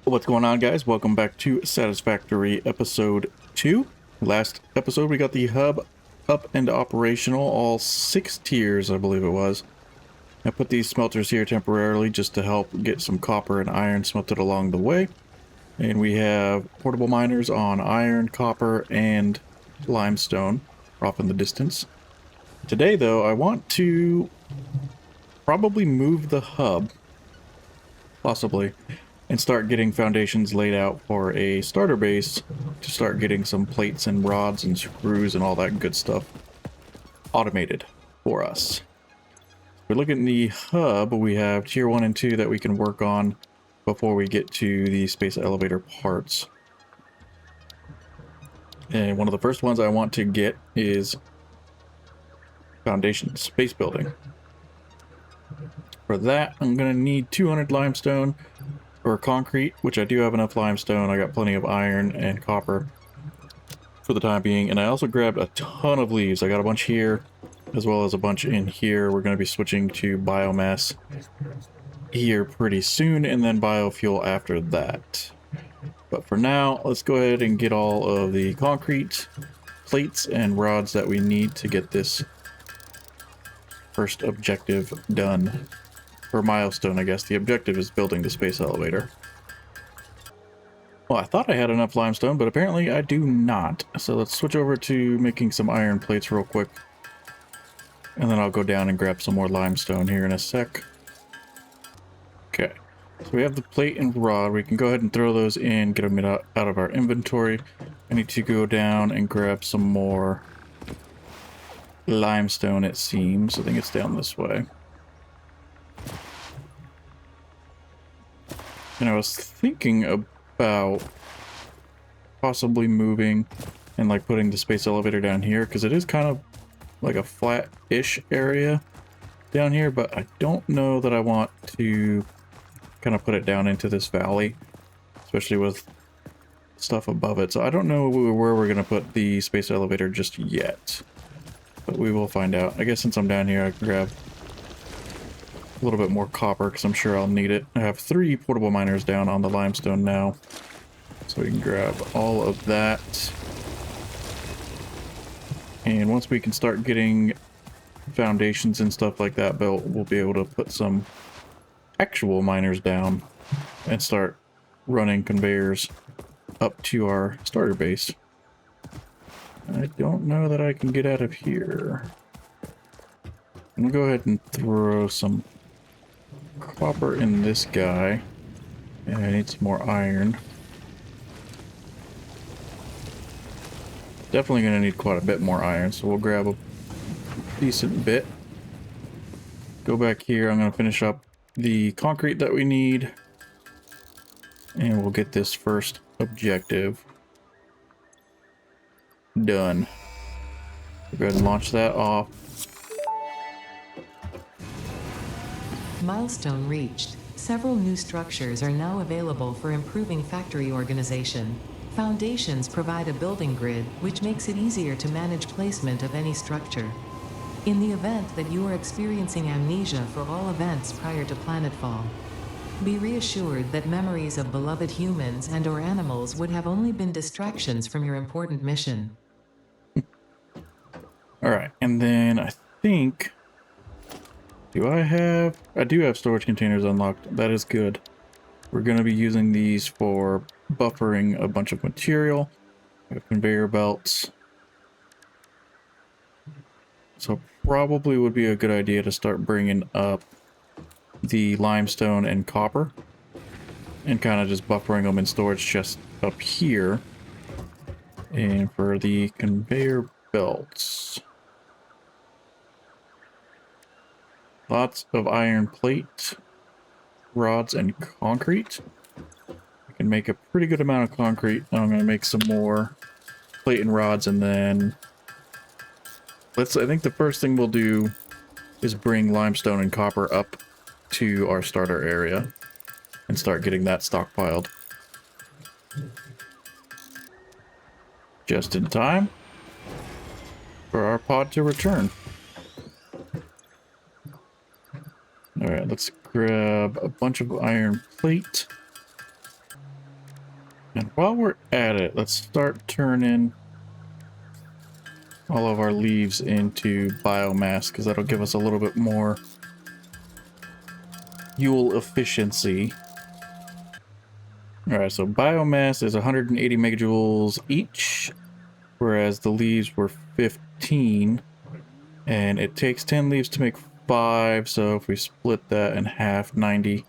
What's going on, guys? Welcome back to Satisfactory episode 2. Last episode we got the hub up and operational, all 6 tiers I believe it was. I put these smelters here temporarily just to help get some copper and iron smelted along the way. And we have portable miners on iron, copper, and limestone off in the distance. Today though, I want to probably move the hub, possibly, and start getting foundations laid out for a starter base to start getting some plates and rods and screws and all that good stuff automated for us. We're looking at the hub. We have tier 1 and 2 that we can work on before we get to the space elevator parts. And one of the first ones I want to get is foundation space building. For that, I'm going to need 200 limestone or concrete, which I do have enough limestone. I got plenty of iron and copper for the time being, and I also grabbed a ton of leaves. I got a bunch here as well as a bunch in here. We're going to be switching to biomass here pretty soon, and then biofuel after that. But for now, let's go ahead and get all of the concrete, plates, and rods that we need to get this first objective done. Or milestone, I guess. The objective is building the space elevator. Well, I thought I had enough limestone, but apparently I do not. So let's switch over to making some iron plates real quick. And then I'll go down and grab some more limestone here in a sec. Okay. So we have the plate and rod. We can go ahead and throw those in, get them out of our inventory. I need to go down and grab some more limestone, it seems. I think it's down this way. And I was thinking about possibly moving and like putting the space elevator down here, because it is kind of like a flat-ish area down here, but I don't know that I want to kind of put it down into this valley, especially with stuff above it. So I don't know where we're going to put the space elevator just yet, but we will find out. I guess since I'm down here, I can grab a little bit more copper because I'm sure I'll need it. I have 3 portable miners down on the limestone now, so we can grab all of that. And once we can start getting foundations and stuff like that built, we'll be able to put some actual miners down and start running conveyors up to our starter base. I don't know that I can get out of here. I'm gonna go ahead and throw some copper in this guy, and I need some more iron. Definitely gonna need quite a bit more iron, so we'll grab a decent bit. Go back here. I'm gonna finish up the concrete that we need, and we'll get this first objective done. Go ahead and launch that off. Milestone reached. Several new structures are now available for improving factory organization. Foundations provide a building grid, which makes it easier to manage placement of any structure. In the event that you are experiencing amnesia for all events prior to planetfall, be reassured that memories of beloved humans and/or animals would have only been distractions from your important mission. Alright, and then I think... I do have storage containers unlocked. That is good. We're going to be using these for buffering a bunch of material. We have conveyor belts. So probably would be a good idea to start bringing up the limestone and copper and kind of just buffering them in storage chests up here. And for the conveyor belts, lots of iron plate, rods, and concrete. I can make a pretty good amount of concrete. I'm going to make some more plate and rods, and then I think the first thing we'll do is bring limestone and copper up to our starter area and start getting that stockpiled. Just in time for our pod to return. Alright, let's grab a bunch of iron plate. And while we're at it, let's start turning all of our leaves into biomass, because that'll give us a little bit more fuel efficiency. Alright, so biomass is 180 megajoules each, whereas the leaves were 15. And it takes 10 leaves to make 5, so if we split that in half, 90.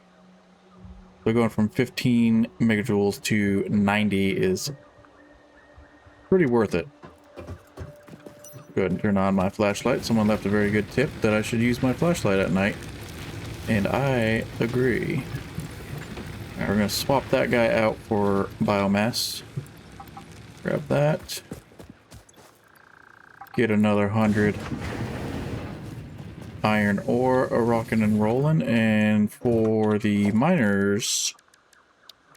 So going from 15 megajoules to 90 is pretty worth it. Go ahead and turn on my flashlight. Someone left a very good tip that I should use my flashlight at night. And I agree. Alright, we're going to swap that guy out for biomass. Grab that. Get another 100 iron ore rocking and rolling. And for the miners,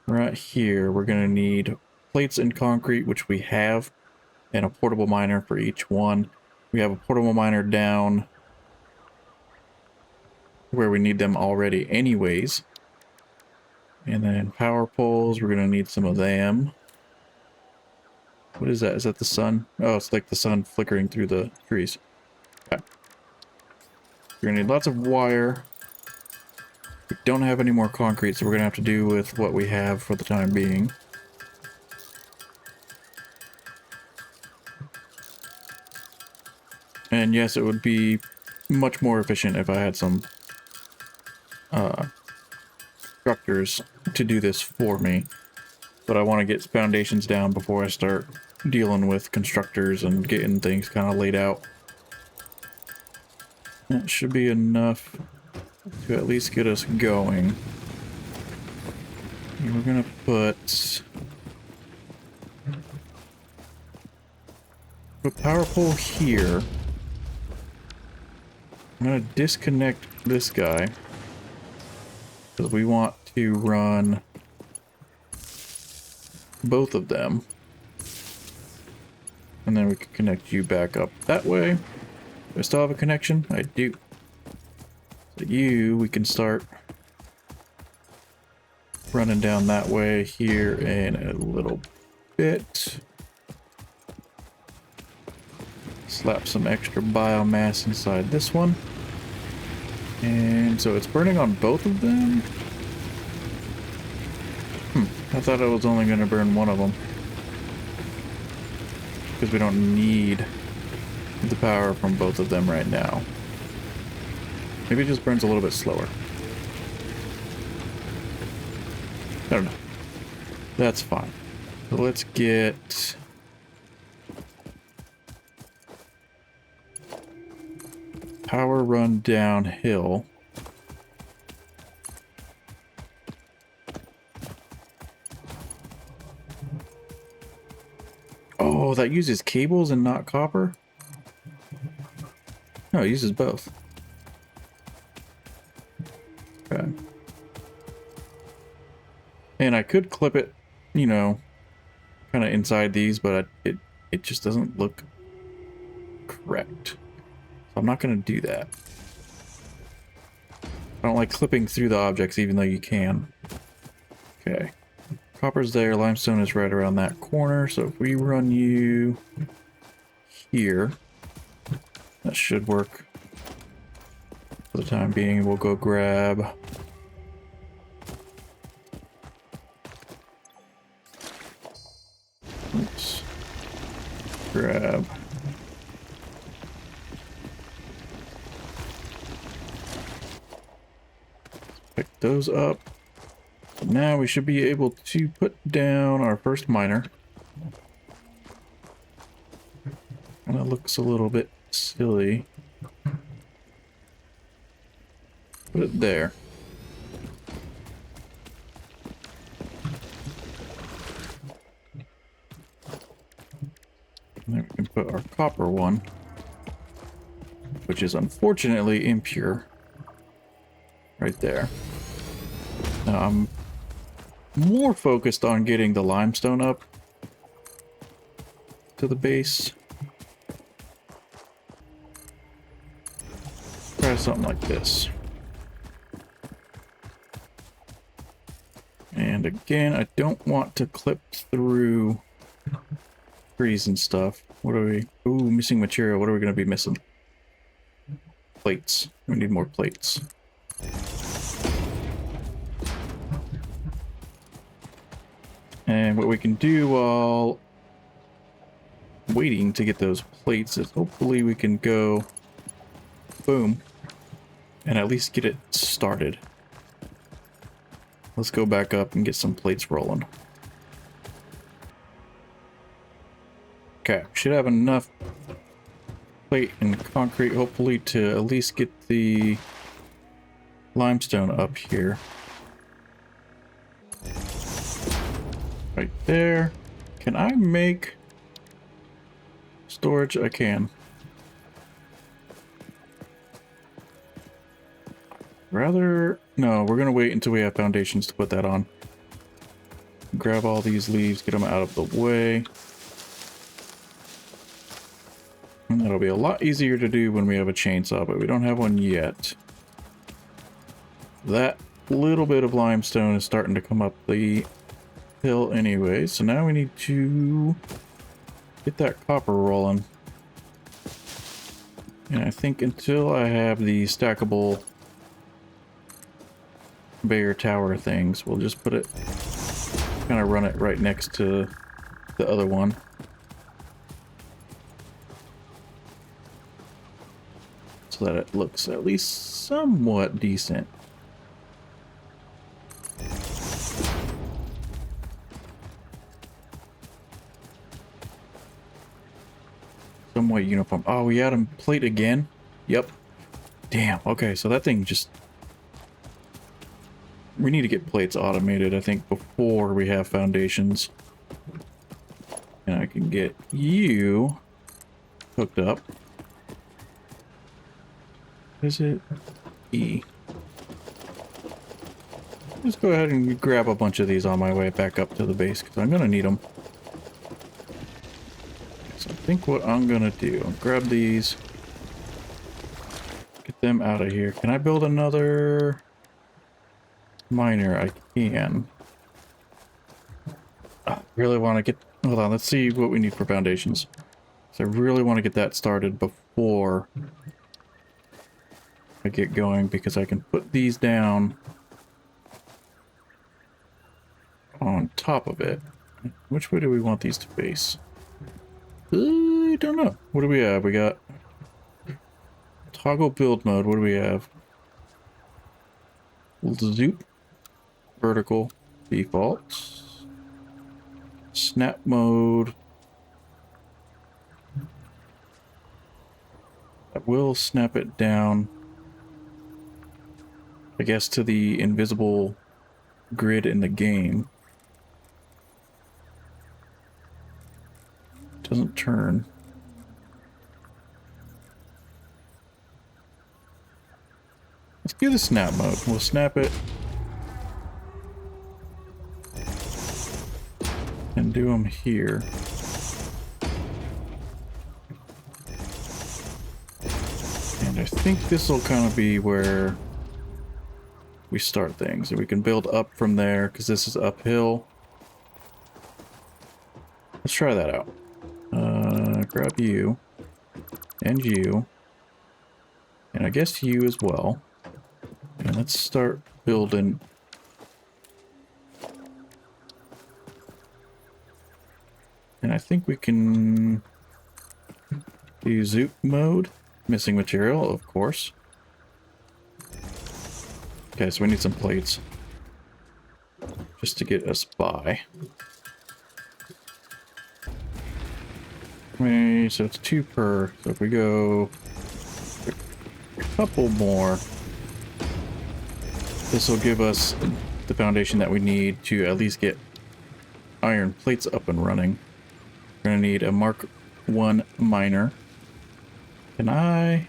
right here, we're going to need plates and concrete, which we have, and a portable miner for each one. We have a portable miner down where we need them already anyways. And then power poles, we're going to need some of them. What is that? Is that the sun? Oh, it's like the sun flickering through the trees. Okay. We're going to need lots of wire. We don't have any more concrete, so we're going to have to do with what we have for the time being. And yes, it would be much more efficient if I had some constructors to do this for me. But I want to get foundations down before I start dealing with constructors and getting things kind of laid out. That should be enough to at least get us going. And we're going to put a power pole here. I'm going to disconnect this guy because we want to run both of them. And then we can connect you back up that way. Do I still have a connection? I do. So you, we can start running down that way here in a little bit. Slap some extra biomass inside this one. And so it's burning on both of them? I thought I was only going to burn one of them. Because we don't need the power from both of them right now. Maybe it just burns a little bit slower. I don't know. That's fine. So let's get power run downhill. Oh, that uses cables and not copper? No, it uses both. Okay. And I could clip it, you know, kind of inside these, but it just doesn't look correct. So I'm not going to do that. I don't like clipping through the objects, even though you can. Okay. Copper's there, limestone is right around that corner, so if we run you here, that should work for the time being. We'll go grab pick those up. Now we should be able to put down our first miner. And it looks a little bit silly. Put it there. And then we can put our copper one, which is unfortunately impure, right there. Now I'm more focused on getting the limestone up to the base. Try something like this. And again, I don't want to clip through trees and stuff. What are we? Ooh, missing material. What are we going to be missing? Plates. We need more plates. And what we can do while waiting to get those plates is hopefully we can go boom and at least get it started. Let's go back up and get some plates rolling. Okay, should have enough plate and concrete hopefully to at least get the limestone up here. Right there. Can I make storage? I can. Rather, no, we're gonna wait until we have foundations to put that on. Grab all these leaves, get them out of the way. And that'll be a lot easier to do when we have a chainsaw, but we don't have one yet. That little bit of limestone is starting to come up the hill anyway, so now we need to get that copper rolling. And I think until I have the stackable Bayer tower things, we'll just put it, kind of run it right next to the other one. So that it looks at least somewhat decent. Somewhat uniform. Oh, we had him plate again? Yep. Damn. Okay, so that thing just... We need to get plates automated, I think, before we have foundations. And I can get you hooked up. Is it E? Let's go ahead and grab a bunch of these on my way back up to the base, because I'm going to need them. So I think what I'm going to do, I'll grab these, get them out of here. Can I build another miner? I can. I really want to get... Hold on, let's see what we need for foundations. So I really want to get that started before I get going, because I can put these down on top of it. Which way do we want these to face? I don't know. What do we have? We got toggle build mode. What do we have? Zoop. Vertical. Defaults. Snap mode. I will snap it down, I guess, to the invisible grid in the game. Doesn't turn. Let's do the snap mode. We'll snap it and do them here. And I think this will kind of be where we start things. And we can build up from there, because this is uphill. Let's try that out. Grab you. And you. And I guess you as well. And let's start building. And I think we can do zoop mode. Missing material, of course. Okay, so we need some plates. Just to get us by. Okay, so it's 2 per. So if we go a couple more, this will give us the foundation that we need to at least get iron plates up and running. We're going to need a Mark 1 miner. Can I...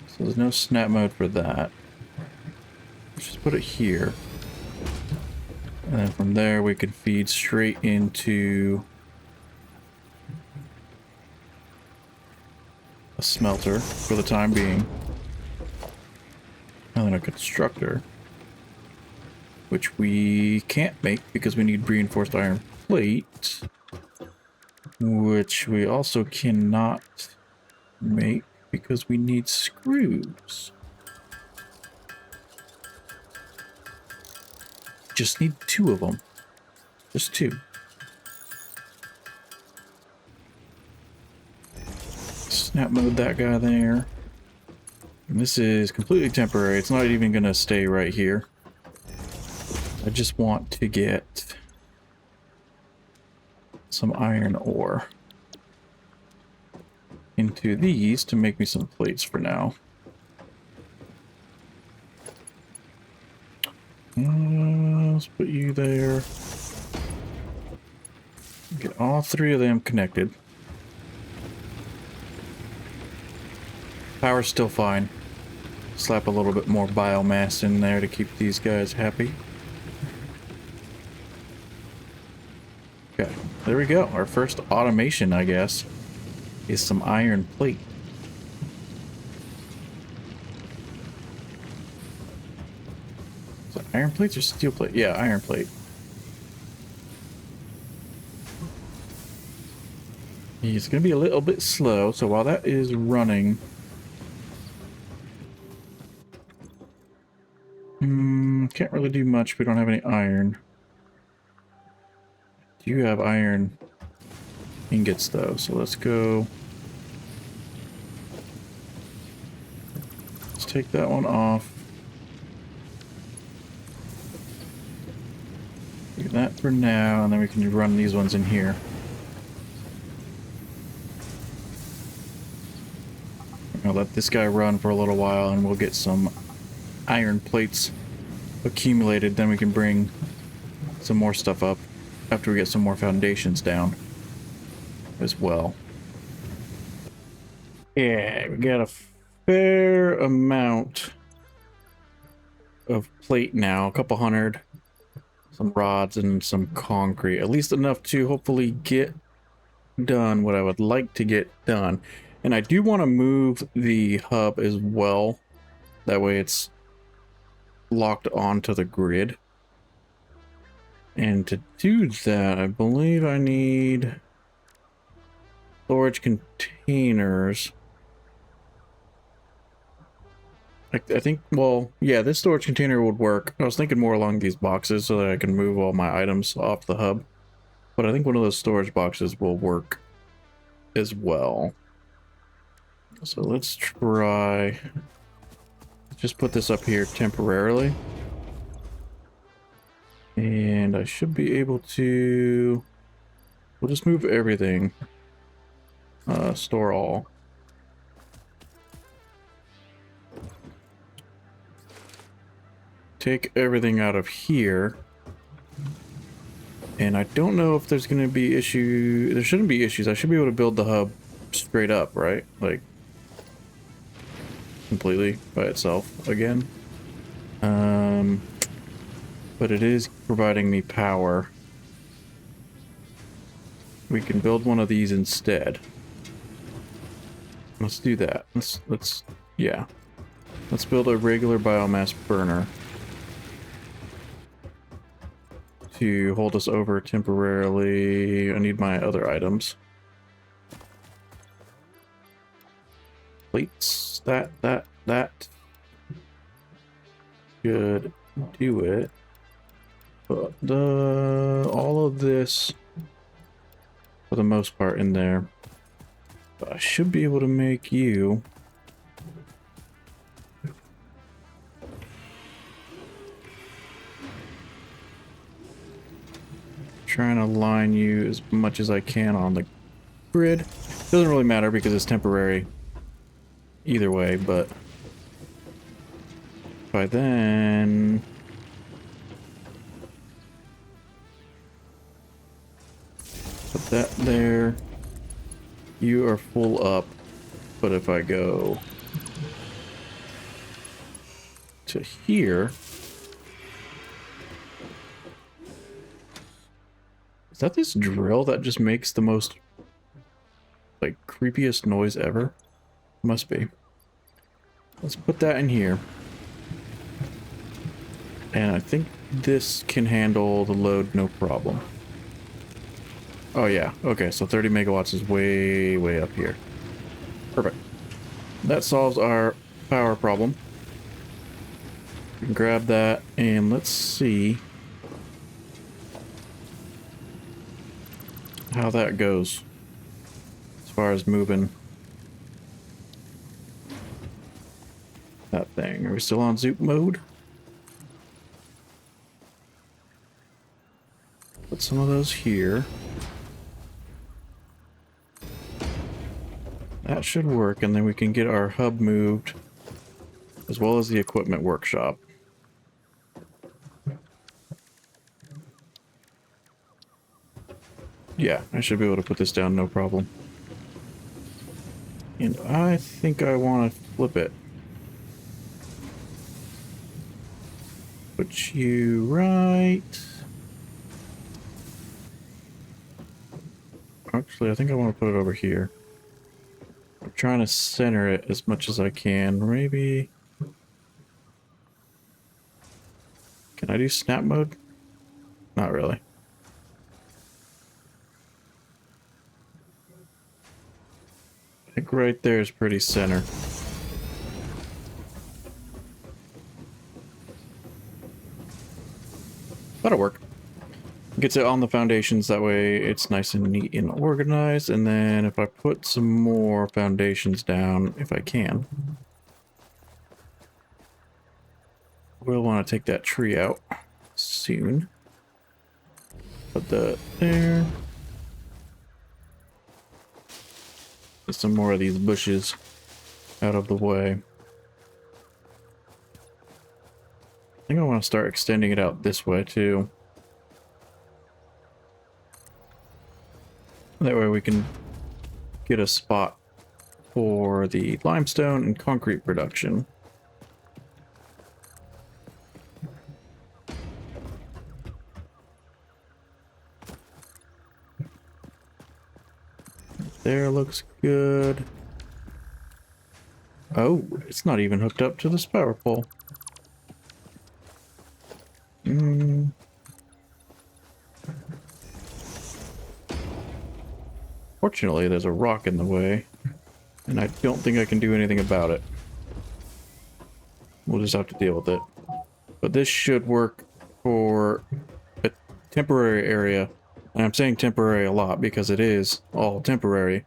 So there's no snap mode for that. Let's just put it here. And then from there we can feed straight into a smelter for the time being. And then a constructor, which we can't make because we need reinforced iron plate, which we also cannot make because we need screws. Just need 2 of them. Just 2. Snap mode that guy there. And this is completely temporary. It's not even going to stay right here. I just want to get some iron ore into these to make me some plates for now. Let's put you there. Get all 3 of them connected. Power's still fine. Slap a little bit more biomass in there to keep these guys happy. Okay, there we go. Our first automation, I guess, is some iron plate. Is that iron plates or steel plate? Yeah, iron plate. It's going to be a little bit slow, so while that is running... can't really do much. We don't have any iron. Do you have iron ingots though? So let's go. Let's take that one off. Do that for now, and then we can run these ones in here. I'll let this guy run for a little while, and we'll get some iron plates accumulated. Then we can bring some more stuff up after we get some more foundations down as well. Yeah, we got a fair amount of plate now, a couple hundred, some rods and some concrete, at least enough to hopefully get done what I would like to get done. And I do want to move the hub as well, that way it's locked onto the grid. And to do that, I believe I need storage containers. I think, well, yeah, this storage container would work. I was thinking more along these boxes so that I can move all my items off the hub. But I think one of those storage boxes will work as well. So let's try... just put this up here temporarily. And I should be able to... we'll just move everything. Store all. Take everything out of here. And I don't know if there's going to be issue... there shouldn't be issues. I should be able to build the hub straight up, right? Like, completely by itself again. But it is providing me power. We can build one of these instead. Let's do that. Let's build a regular biomass burner to hold us over temporarily. I need my other items. Plates. That should do it. But all of this, for the most part, in there. But I should be able to make you. Trying to line you as much as I can on the grid. Doesn't really matter because it's temporary either way, but by then put that there. You are full up, but if I go to here, is that this drill that just makes the most, like, creepiest noise ever? Must be. Let's put that in here. And I think this can handle the load no problem. Oh yeah, okay, so 30 megawatts is way, way up here. Perfect. That solves our power problem. We can grab that, and let's see how that goes as far as moving that thing. Are we still on Zoop mode? Put some of those here. That should work, and then we can get our hub moved, as well as the equipment workshop. Yeah, I should be able to put this down, no problem. And I think I want to flip it. Put you right... Actually, I think I want to put it over here. I'm trying to center it as much as I can. Maybe... Can I do snap mode? Not really. I think right there is pretty center. That'll work. Gets it on the foundations, that way it's nice and neat and organized. And then if I put some more foundations down, if I can, we'll want to take that tree out soon. Put that there. Get some more of these bushes out of the way. I think I want to start extending it out this way too. That way we can get a spot for the limestone and concrete production. There looks good. Oh, it's not even hooked up to this power pole. Fortunately, there's a rock in the way, and I don't think I can do anything about it. We'll just have to deal with it. But this should work for a temporary area. And I'm saying temporary a lot because it is all temporary.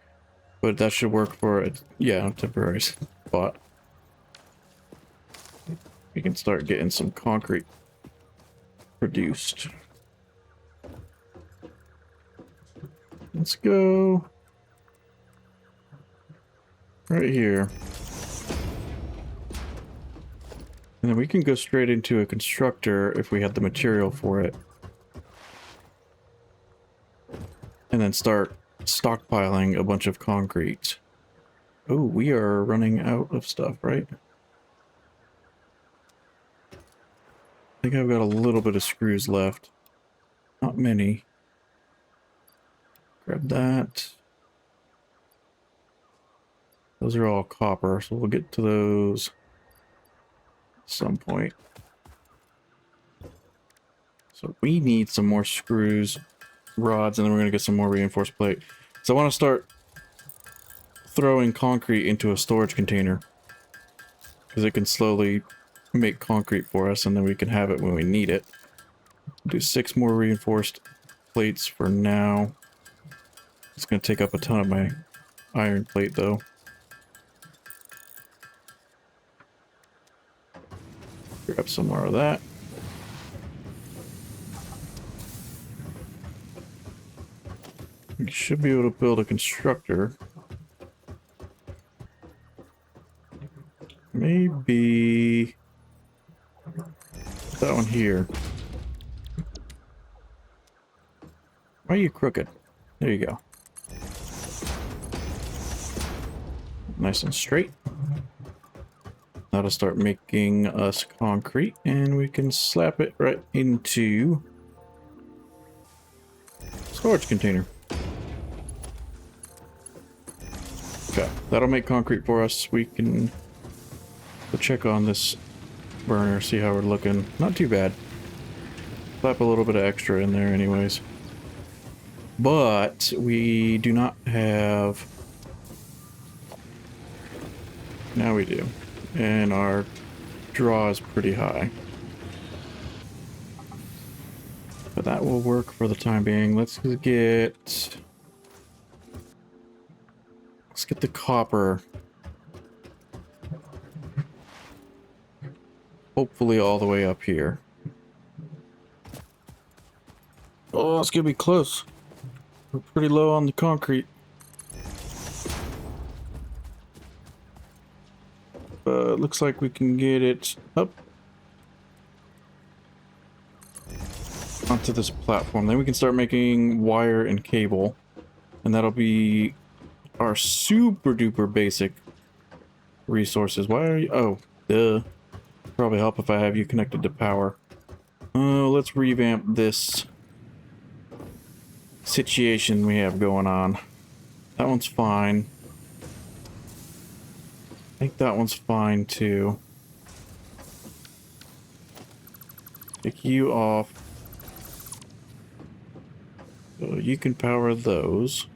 But that should work for a, yeah, temporary spot. We can start getting some concrete produced. Let's go right here. And then we can go straight into a constructor if we had the material for it. And then start stockpiling a bunch of concrete. Oh, we are running out of stuff, right? I think I've got a little bit of screws left. Not many. Grab that. Those are all copper, so we'll get to those at some point. So we need some more screws, rods, and then we're going to get some more reinforced plate. So I want to start throwing concrete into a storage container, because it can slowly make concrete for us, and then we can have it when we need it. Do 6 more reinforced plates for now. It's going to take up a ton of my iron plate, though. Grab some more of that. We should be able to build a constructor. Maybe that one here. Why are you crooked? There you go. Nice and straight. That'll start making us concrete, and we can slap it right into storage container. Okay, that'll make concrete for us. We can check on this burner, see how we're looking. Not too bad. Slap a little bit of extra in there anyways. But we do not have... Now we do. And our draw is pretty high. But that will work for the time being. Let's get the copper. Hopefully all the way up here. Oh, it's gonna be close. We're pretty low on the concrete. But looks like we can get it up onto this platform. Then we can start making wire and cable. And that'll be our super duper basic resources. Why are you... Oh, duh. Probably help if I have you connected to power. Let's revamp this situation we have going on. That one's fine. I think that one's fine too. Take you off. So you can power those.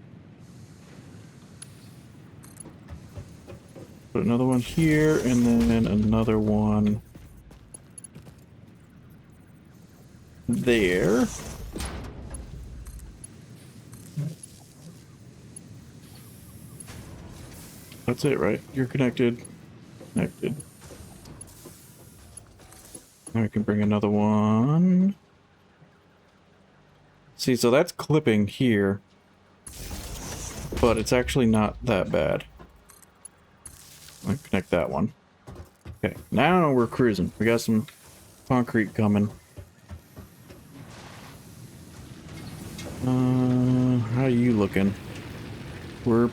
Put another one here and then another one there. That's it, right? You're connected. Connected. Now we can bring another one. See, so that's clipping here. But it's actually not that bad. I'll connect that one. Okay, now we're cruising. We got some concrete coming. How are you looking? We're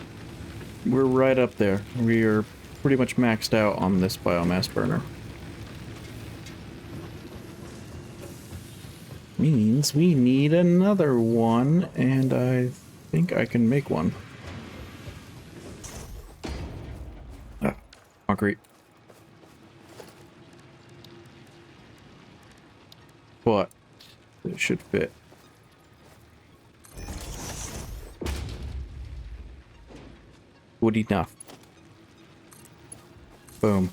right up there. We are pretty much maxed out on this biomass burner. Means we need another one, and I think I can make one. Ah, concrete. But it should fit. Wood enough. Boom.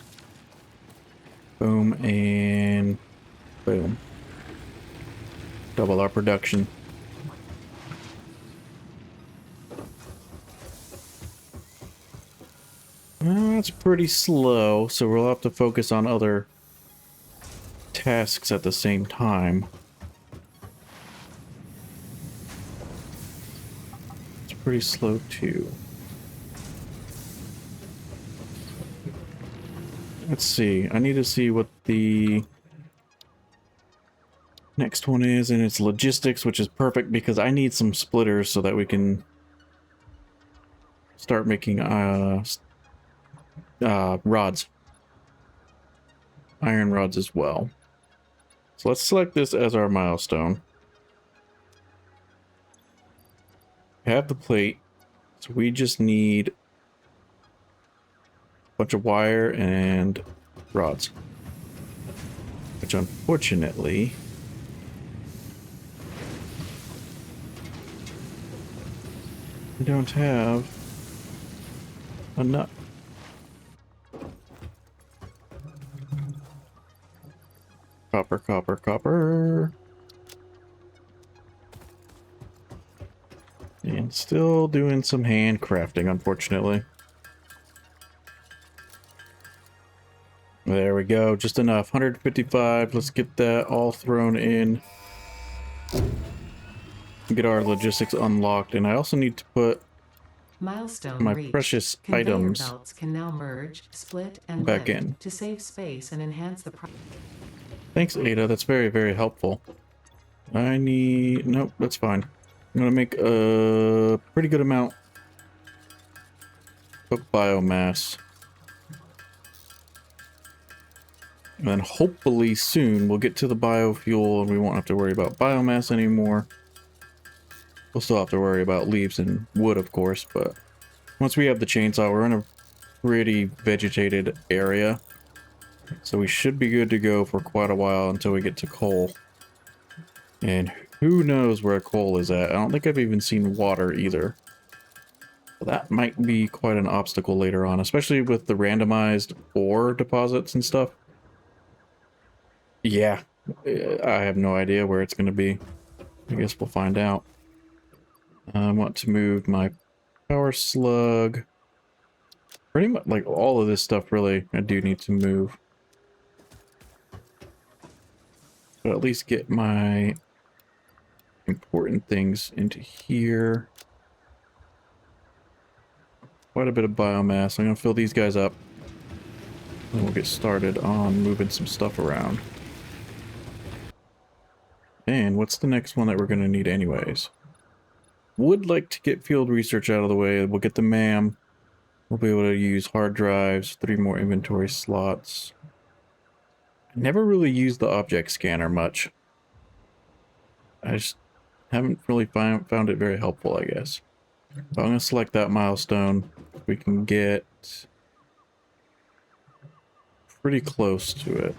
Boom and boom. Double our production. That's pretty slow, so we'll have to focus on other tasks at the same time. It's pretty slow too. Let's see. I need to see what the next one is, and it's logistics, which is perfect because I need some splitters so that we can start making rods. Iron rods as well. So let's select this as our milestone. We have the plate, so we just need bunch of wire and rods, which unfortunately we don't have enough. Copper, copper, copper. And still doing some handcrafting, unfortunately. There we go, just enough. 155. Let's get that all thrown in. Get our logistics unlocked, and I also need to put Milestone my reached. precious Conveyor items belts can now merge, split, and back blend in. to save space and enhance the Thanks, Ada. That's very, very helpful. I need... Nope, that's fine. I'm gonna make a pretty good amount of biomass. And then hopefully soon we'll get to the biofuel and we won't have to worry about biomass anymore. We'll still have to worry about leaves and wood, of course, but once we have the chainsaw, we're in a pretty vegetated area. So we should be good to go for quite a while until we get to coal. And who knows where coal is at? I don't think I've even seen water either. That might be quite an obstacle later on, especially with the randomized ore deposits and stuff. Yeah, I have no idea where it's going to be. I guess we'll find out. I want to move my power slug. Pretty much, like, all of this stuff, really, I do need to move. But at least get my important things into here. Quite a bit of biomass. I'm going to fill these guys up. And we'll get started on moving some stuff around. And what's the next one that we're going to need anyways? Would like to get field research out of the way. We'll get the MAM. We'll be able to use hard drives, 3 more inventory slots. I never really used the object scanner much. I just haven't really found it very helpful, I guess. But I'm going to select that milestone. We can get pretty close to it.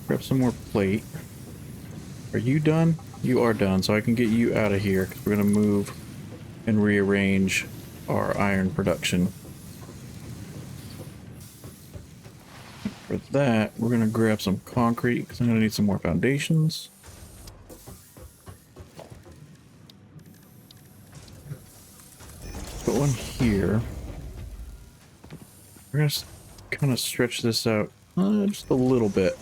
Grab some more plate. Are you done? You are done, so I can get you out of here, because we're going to move and rearrange our iron production. For that, we're going to grab some concrete, because I'm going to need some more foundations. Put one here. We're going to kind of stretch this out just a little bit.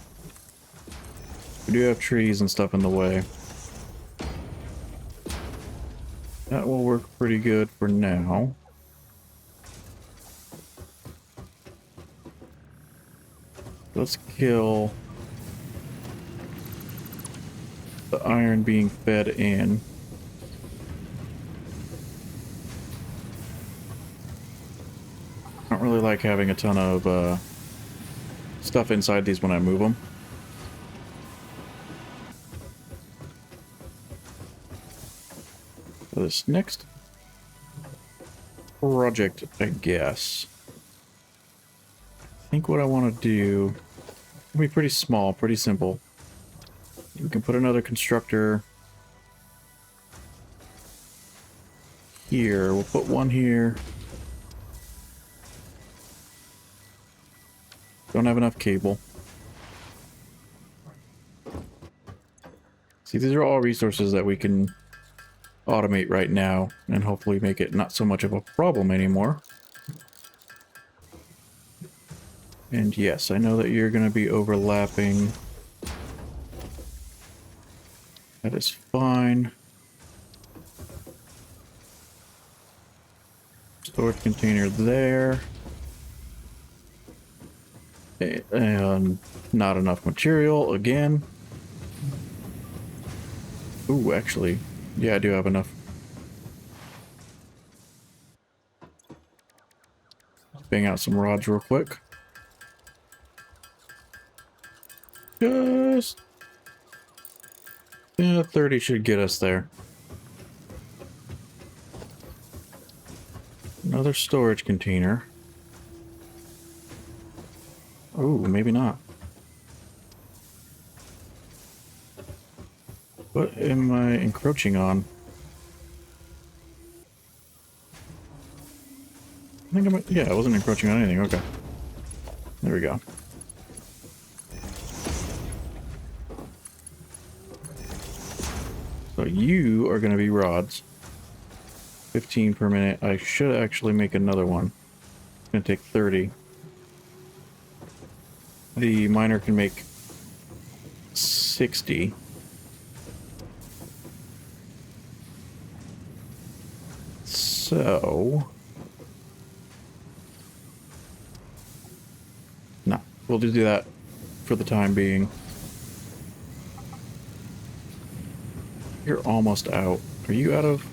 We do have trees and stuff in the way. That will work pretty good for now. Let's kill the iron being fed in. I don't really like having a ton of stuff inside these when I move them. For this next project, I guess. I think what I want to do will be pretty small, pretty simple. We can put another constructor here. We'll put one here. Don't have enough cable. See, these are all resources that we can automate right now and hopefully make it not so much of a problem anymore. And yes, I know that you're going to be overlapping. That is fine. Storage container there. And not enough material again. Ooh, actually, yeah, I do have enough. Bang out some rods real quick. Just... yeah, 30 should get us there. Another storage container. Ooh, maybe not. What am I encroaching on? I think I'm... yeah, I wasn't encroaching on anything. Okay. There we go. So you are going to be rods. 15 per minute. I should actually make another one. It's going to take 30. The miner can make 60. So... no, we'll just do that for the time being. You're almost out. Are you out of...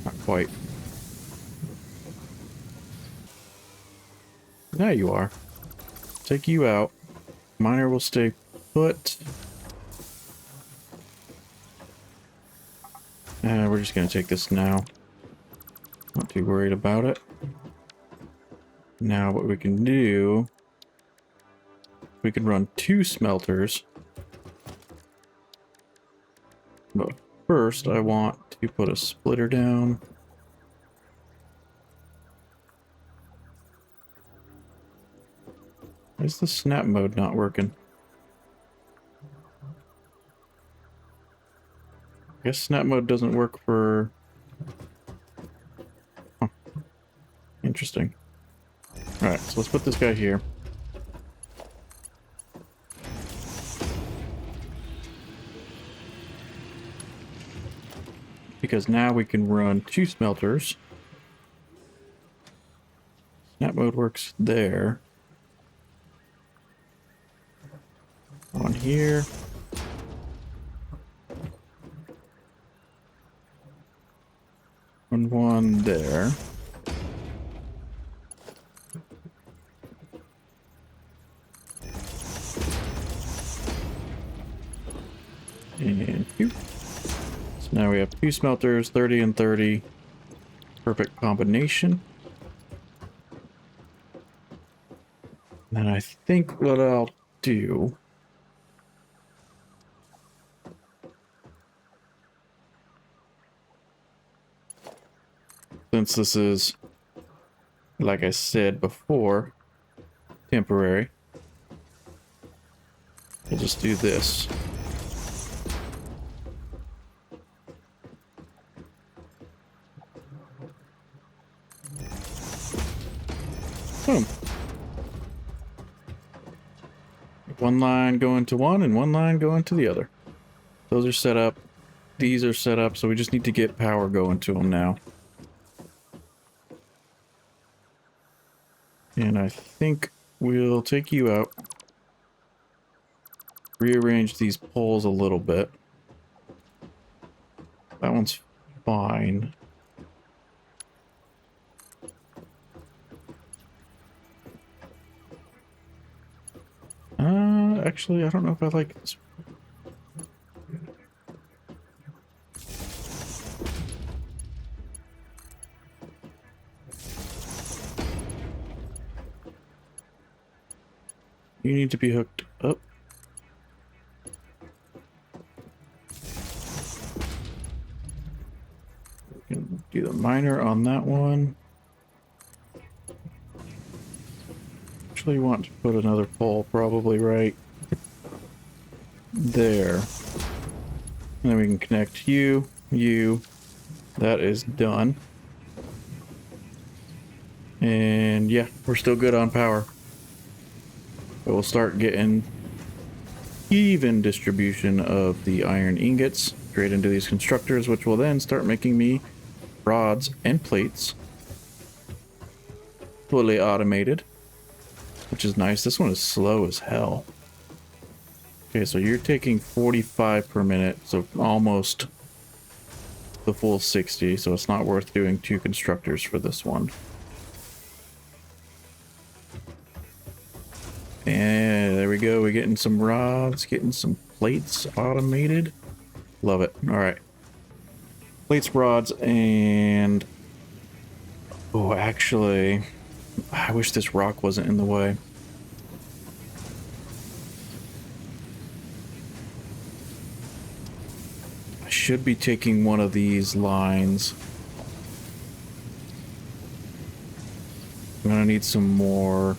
not quite. Now you are. Take you out. Miner will stay put. We're just going to take this now. Not too worried about it. Now what we can do, we can run 2 smelters. But first I want to put a splitter down. Why is the snap mode not working? I guess snap mode doesn't work for... Huh. Interesting. Alright, so let's put this guy here. Because now we can run 2 smelters. Snap mode works there. On here. And one there. And 2. So now we have 2 smelters, 30 and 30. Perfect combination. And then I think what I'll do... Since this is, like I said before, temporary, we'll just do this. Boom. One line going to one and one line going to the other. Those are set up. These are set up, so we just need to get power going to them now. And I think we'll take you out. Rearrange these poles a little bit. That one's fine. Actually, I don't know if I like this. You need to be hooked up. We can do the miner on that one. Actually want to put another pole probably right there. And then we can connect you. That is done. And yeah, we're still good on power. But we'll start getting even distribution of the iron ingots straight into these constructors, which will then start making me rods and plates. Fully automated, which is nice. This one is slow as hell. Okay, so you're taking 45 per minute, so almost the full 60, so it's not worth doing 2 constructors for this one. And there we go, we're getting some rods, getting some plates automated. Love it. Alright. Plates, rods, and... Oh, actually... I wish this rock wasn't in the way. I should be taking one of these lines. I'm gonna need some more...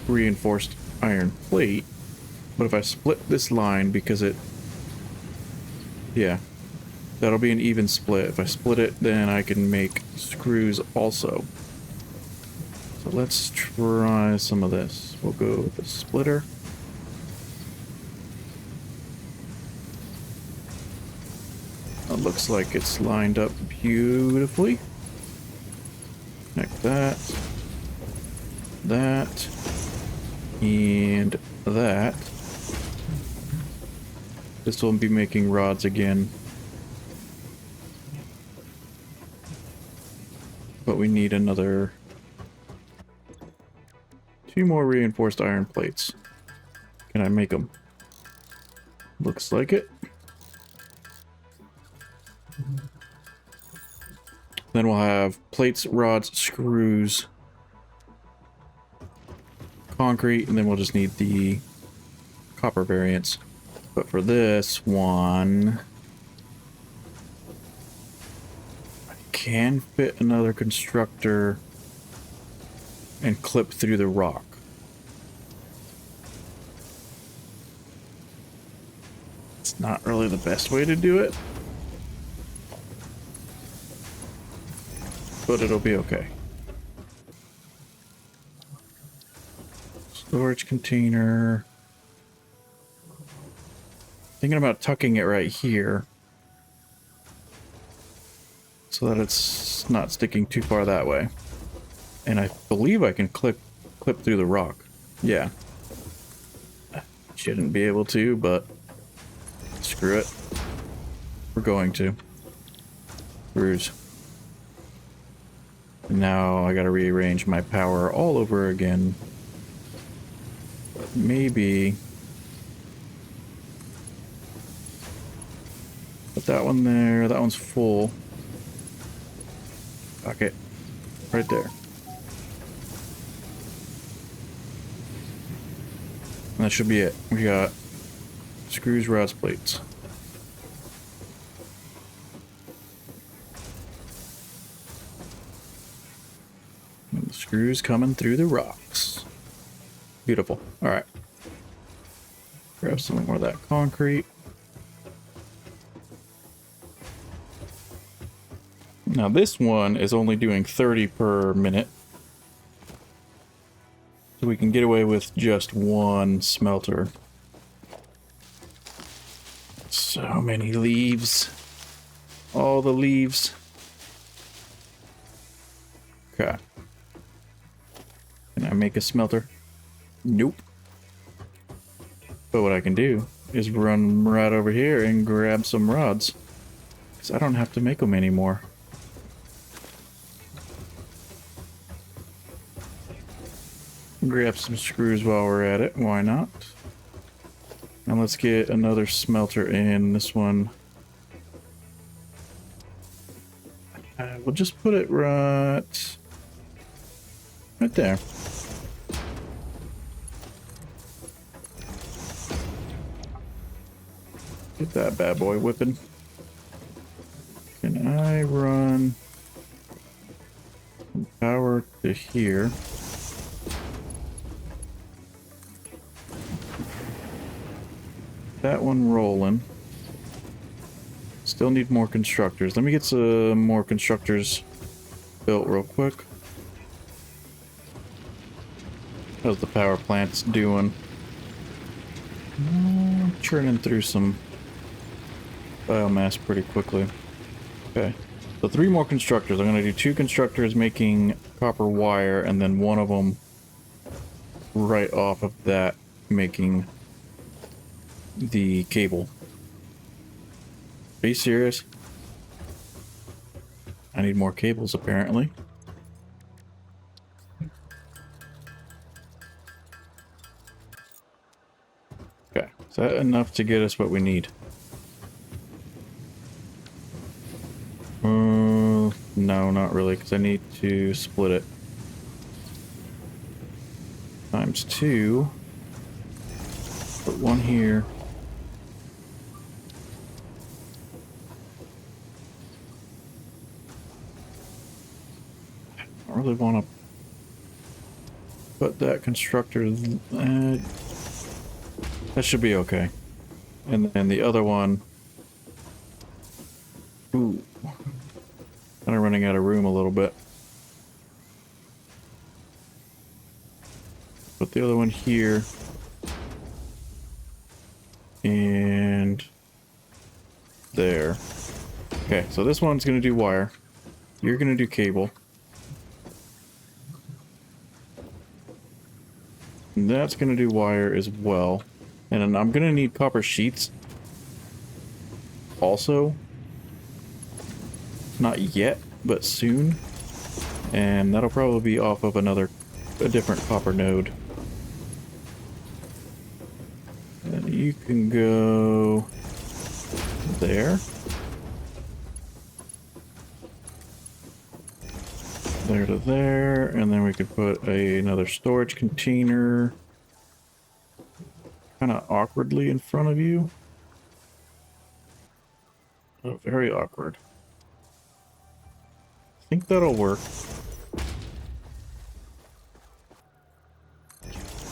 reinforced iron plate, but if I split this line, because it, yeah, that'll be an even split. If I split it, then I can make screws also. So let's try some of this. We'll go with the splitter. It looks like it's lined up beautifully. Connect that, that, and that. This will be making rods again. But we need another 2 more reinforced iron plates. Can I make them? Looks like it. Then we'll have plates, rods, screws, concrete, and then we'll just need the copper variants. But for this one, I can fit another constructor and clip through the rock. It's not really the best way to do it, but it'll be okay. Storage container. Thinking about tucking it right here so that it's not sticking too far that way. And I believe I can clip through the rock. Yeah. Shouldn't be able to, but screw it. We're going to. Screws. Now I gotta rearrange my power all over again. But maybe put that one there. That one's full. Okay. Right there. And that should be it. We got screws, rods, plates. And the screws coming through the rocks. Beautiful. All right. Grab some more of that concrete. Now this one is only doing 30 per minute. So we can get away with just one smelter. So many leaves. All the leaves. Okay. Can I make a smelter? Nope. But what I can do is run right over here and grab some rods. Because I don't have to make them anymore. Grab some screws while we're at it. Why not? Now let's get another smelter in. This one. We'll just put it right there. Get that bad boy whipping. Can I run power to here? That one rolling. Still need more constructors. Let me get some more constructors built real quick. How's the power plant's doing? Churning through some biomass pretty quickly. Okay. So 3 more constructors. I'm going to do 2 constructors making copper wire, and then one of them right off of that making the cable. Are you serious? I need more cables apparently. Okay, is that enough to get us what we need? No, not really, because I need to split it. Times 2. Put one here. I really want to put that constructor. That should be okay. And then the other one. Ooh. Kind of running out of room a little bit. Put the other one here. And there. Okay, so this one's going to do wire. You're going to do cable. And that's going to do wire as well. And then I'm going to need copper sheets also. Not yet, but soon. And that'll probably be off of a different copper node. And you can go there. There to there, and then we could put another storage container kind of awkwardly in front of you. Oh, very awkward. I think that'll work.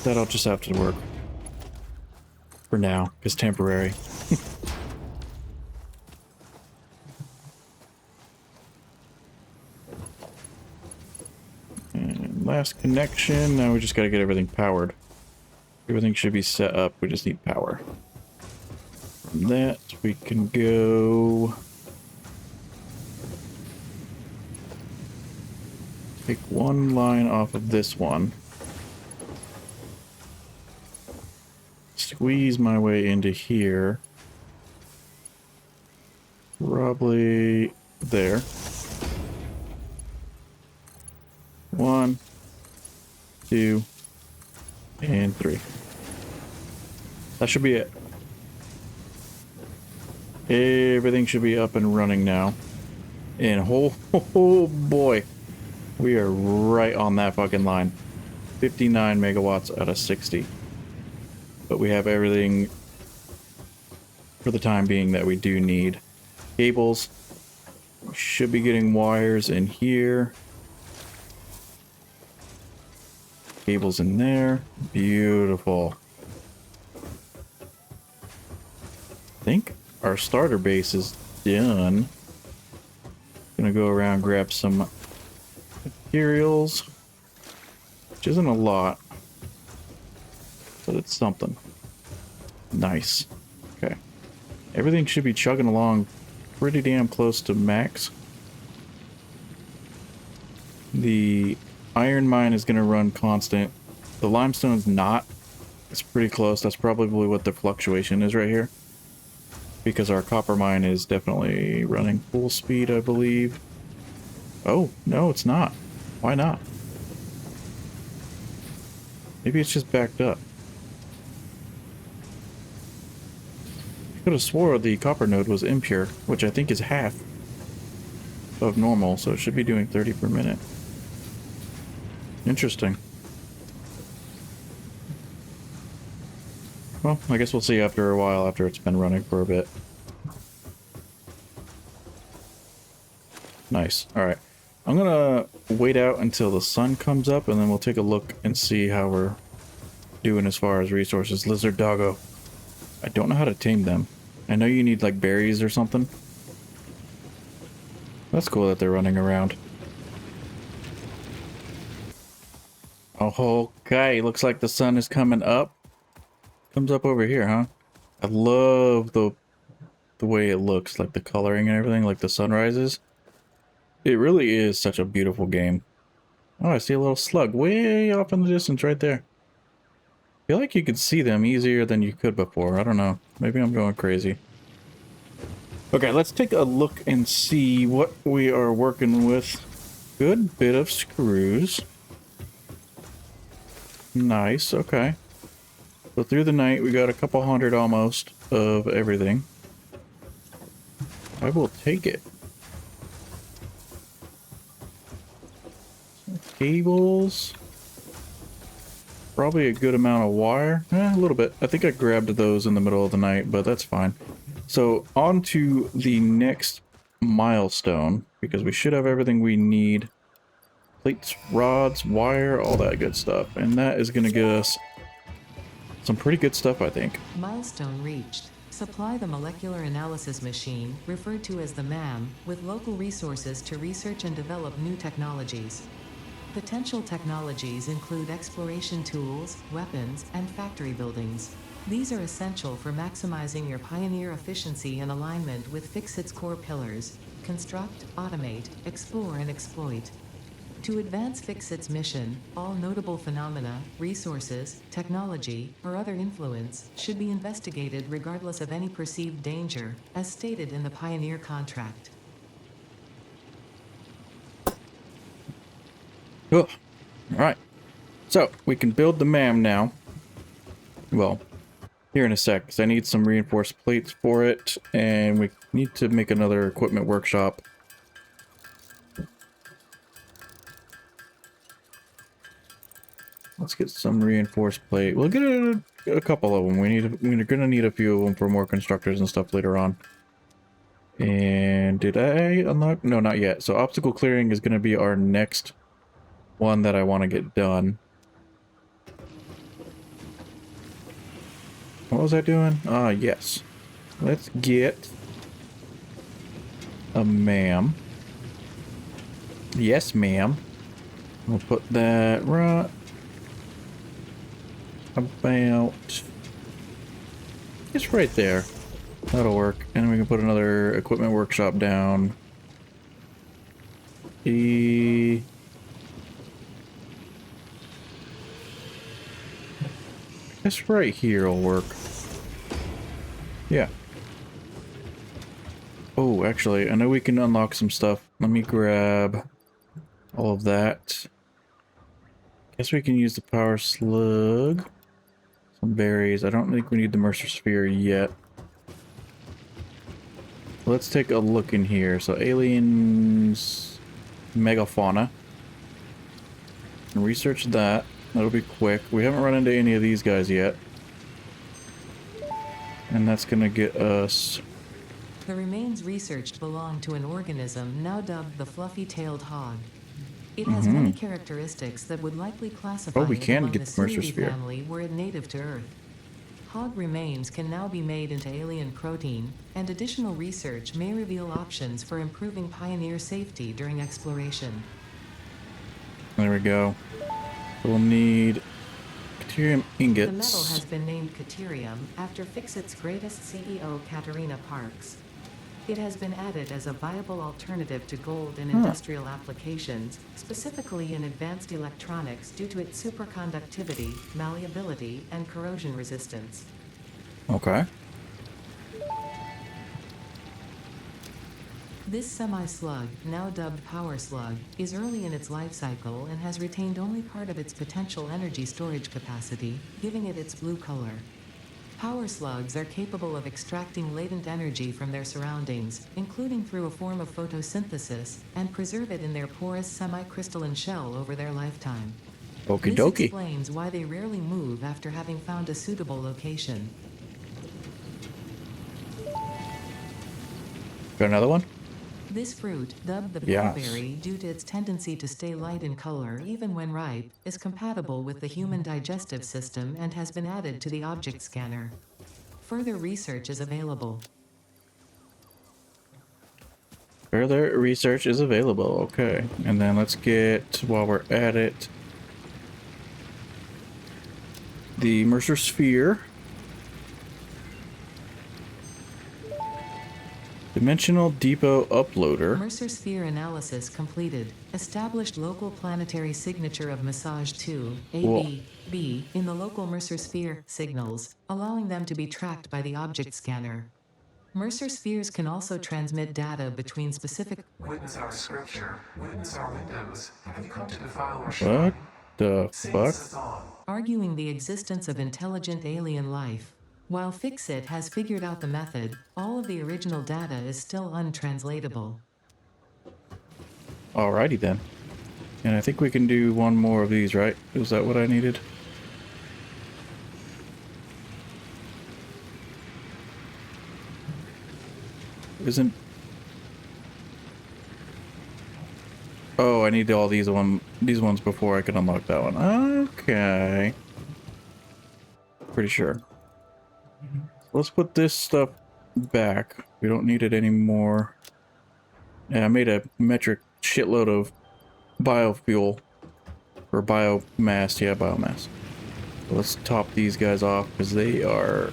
That'll just have to work for now, because temporary. And last connection, now we just got to get everything powered. Everything should be set up, we just need power. From that, we can go... take one line off of this one. Squeeze my way into here. Probably there. 1, 2, and 3. That should be it. Everything should be up and running now. And oh boy, we are right on that fucking line. 59 megawatts out of 60. But we have everything for the time being that we do need. Cables. We should be getting wires in here. Cables in there. Beautiful. I think our starter base is done. Gonna go around, grab some materials, which isn't a lot, but it's something. Nice. Okay. Everything should be chugging along pretty damn close to max. The iron mine is going to run constant. The limestone's not. It's pretty close. That's probably what the fluctuation is right here. Because our copper mine is definitely running full speed, I believe. Oh, no, it's not. Why not? Maybe it's just backed up. I could have swore the copper node was impure, which I think is half of normal, so it should be doing 30 per minute. Interesting. Well, I guess we'll see after a while, after it's been running for a bit. Nice. Alright. I'm gonna wait out until the sun comes up, and then we'll take a look and see how we're doing as far as resources. Lizard doggo. I don't know how to tame them. I know you need, like, berries or something. That's cool that they're running around. Oh, okay. Looks like the sun is coming up. Comes up over here, huh? I love the way it looks, like the coloring and everything, like the sunrises. It really is such a beautiful game. Oh, I see a little slug way off in the distance right there. I feel like you could see them easier than you could before. I don't know. Maybe I'm going crazy. Okay, let's take a look and see what we are working with. Good bit of screws. Nice, okay. So through the night, we got a couple hundred almost of everything. I will take it. Cables. Probably a good amount of wire. A little bit. I think I grabbed those in the middle of the night, but that's fine. So on to the next milestone, because we should have everything we need. Plates, rods, wire, all that good stuff. And that is going to get us some pretty good stuff, I think. Milestone reached. Supply the molecular analysis machine, referred to as the MAM, with local resources to research and develop new technologies. Potential technologies include exploration tools, weapons, and factory buildings. These are essential for maximizing your Pioneer efficiency and alignment with Fixit's core pillars: construct, automate, explore, and exploit. To advance Fixit's mission, all notable phenomena, resources, technology, or other influence should be investigated regardless of any perceived danger, as stated in the Pioneer contract. Cool. Alright. So, we can build the MAM now. Well, here in a sec, because I need some reinforced plates for it, and we need to make another equipment workshop. Let's get some reinforced plate. We'll get a couple of them. We're gonna need a few of them for more constructors and stuff later on. And did I unlock? No, not yet. So obstacle clearing is gonna be our next one that I want to get done. What was I doing? Ah, yes. Let's get a ma'am. Yes, ma'am. We'll put that right about just right there. That'll work. And we can put another equipment workshop down. This right here will work. Yeah. Oh, actually, I know we can unlock some stuff. Let me grab all of that. Guess we can use the power slug. Some berries. I don't think we need the Mercer Sphere yet. Let's take a look in here. So aliens, megafauna. Research that. That'll be quick. We haven't run into any of these guys yet. And that's gonna get us... The remains researched belong to an organism now dubbed the fluffy-tailed hog. It has many characteristics that would likely classify we it can among get the the Mercer Ceridae Sphere. family were it native to Earth. Hog remains can now be made into alien protein, and additional research may reveal options for improving pioneer safety during exploration. There we go. We'll need Caterium The metal ingots. has been named Caterium after Fixit's greatest CEO, Katerina Parks. It has been added as a viable alternative to gold in industrial applications, specifically in advanced electronics due to its superconductivity, malleability, and corrosion resistance. Okay. This semi-slug, now dubbed Power Slug, is early in its life cycle and has retained only part of its potential energy storage capacity, giving it its blue color. Power slugs are capable of extracting latent energy from their surroundings, including through a form of photosynthesis, and preserve it in their porous semi-crystalline shell over their lifetime. Okie This dokie. explains why they rarely move after having found a suitable location. Got another one? This fruit, dubbed the Yes. blueberry due to its tendency to stay light in color even when ripe, is compatible with the human digestive system and has been added to the object scanner. Further research is available. Further research is available. Okay. And then let's get, while we're at it, the Mercer Sphere. Dimensional Depot Uploader. Mercer Sphere analysis completed. Established local planetary signature of Massage 2, AB, in the local Mercer Sphere signals, allowing them to be tracked by the object scanner. Mercer spheres can also transmit data between specific... Witness our scripture. Witness our windows. Have you come to defile our What shrine? the fuck? arguing the existence of intelligent alien life. While Fixit has figured out the method, all of the original data is still untranslatable. Alrighty then. And I think we can do one more of these, right? Is that what I needed? Isn't... Oh, I need all these ones before I can unlock that one. Okay. Pretty sure. Let's put this stuff back. We don't need it anymore. Yeah, I made a metric shitload of biofuel. Or biomass. Yeah, biomass. So let's top these guys off because they are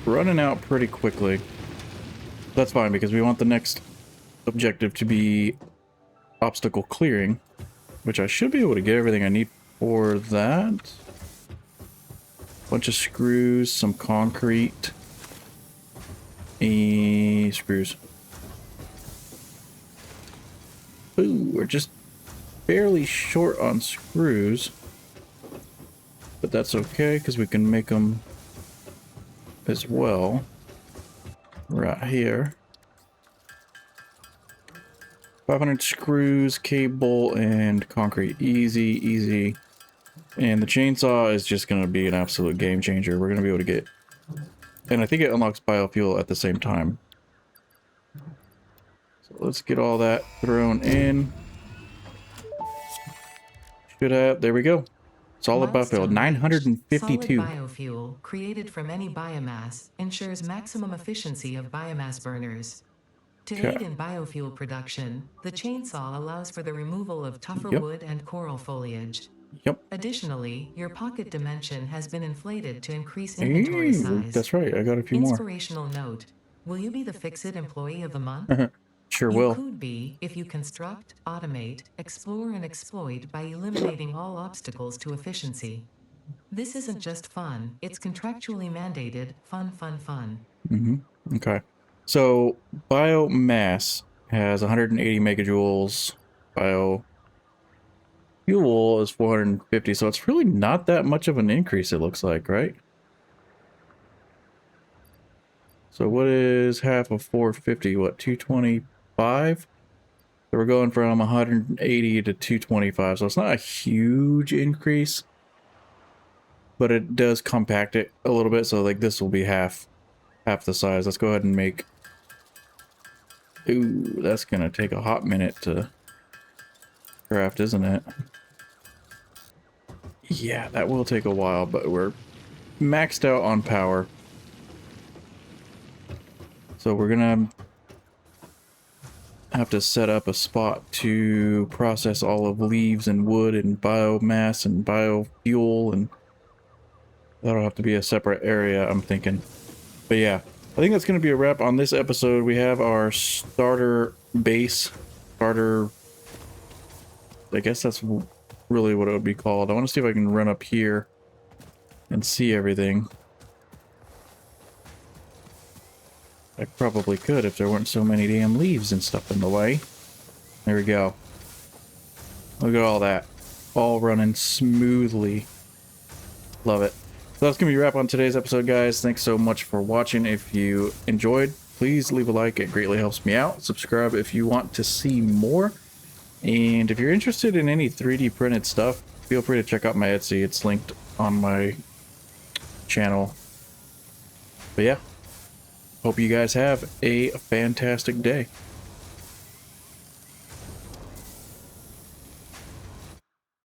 running out pretty quickly. That's fine because we want the next objective to be obstacle clearing, which I should be able to get everything I need for that. Bunch of screws, some concrete, and screws. Ooh, we're just barely short on screws, but that's okay because we can make them as well right here. 500 screws, cable, and concrete. Easy, easy. And the chainsaw is just going to be an absolute game changer. We're going to be able to get... And I think it unlocks biofuel at the same time. So let's get all that thrown in. Should have... There we go. Solid biofuel. Milestone reached. 952. Solid biofuel, created from any biomass, ensures maximum efficiency of biomass burners. To Okay. aid in biofuel production, the chainsaw allows for the removal of tougher Yep. wood and coral foliage. Yep. Additionally, your pocket dimension has been inflated to increase inventory size. That's right. I got a few more. Inspirational note. Will you be the Fix-It Employee of the Month? Sure You will. could be if you construct, automate, explore, and exploit by eliminating all obstacles to efficiency. This isn't just fun, it's contractually mandated fun, fun, fun. Okay. So biomass has 180 megajoules. Biofuel is 450. So it's really not that much of an increase, it looks like, right? So what is half of 450? What, 225? So we're going from 180 to 225. So it's not a huge increase, but it does compact it a little bit. So like this will be half the size. Let's go ahead and make... Ooh, that's gonna take a hot minute to craft, isn't it? Yeah, that will take a while, but we're maxed out on power. So we're gonna have to set up a spot to process all of leaves and wood and biomass and biofuel, and that'll have to be a separate area, I'm thinking. But yeah, I think that's going to be a wrap on this episode. We have our starter base, I guess that's really what it would be called. I want to see if I can run up here and see everything. I probably could if there weren't so many damn leaves and stuff in the way. There we go. Look at all that. All running smoothly. Love it. So that's going to be a wrap on today's episode, guys. Thanks so much for watching. If you enjoyed, please leave a like. It greatly helps me out. Subscribe if you want to see more. And if you're interested in any 3D printed stuff, feel free to check out my Etsy. It's linked on my channel. But yeah, hope you guys have a fantastic day.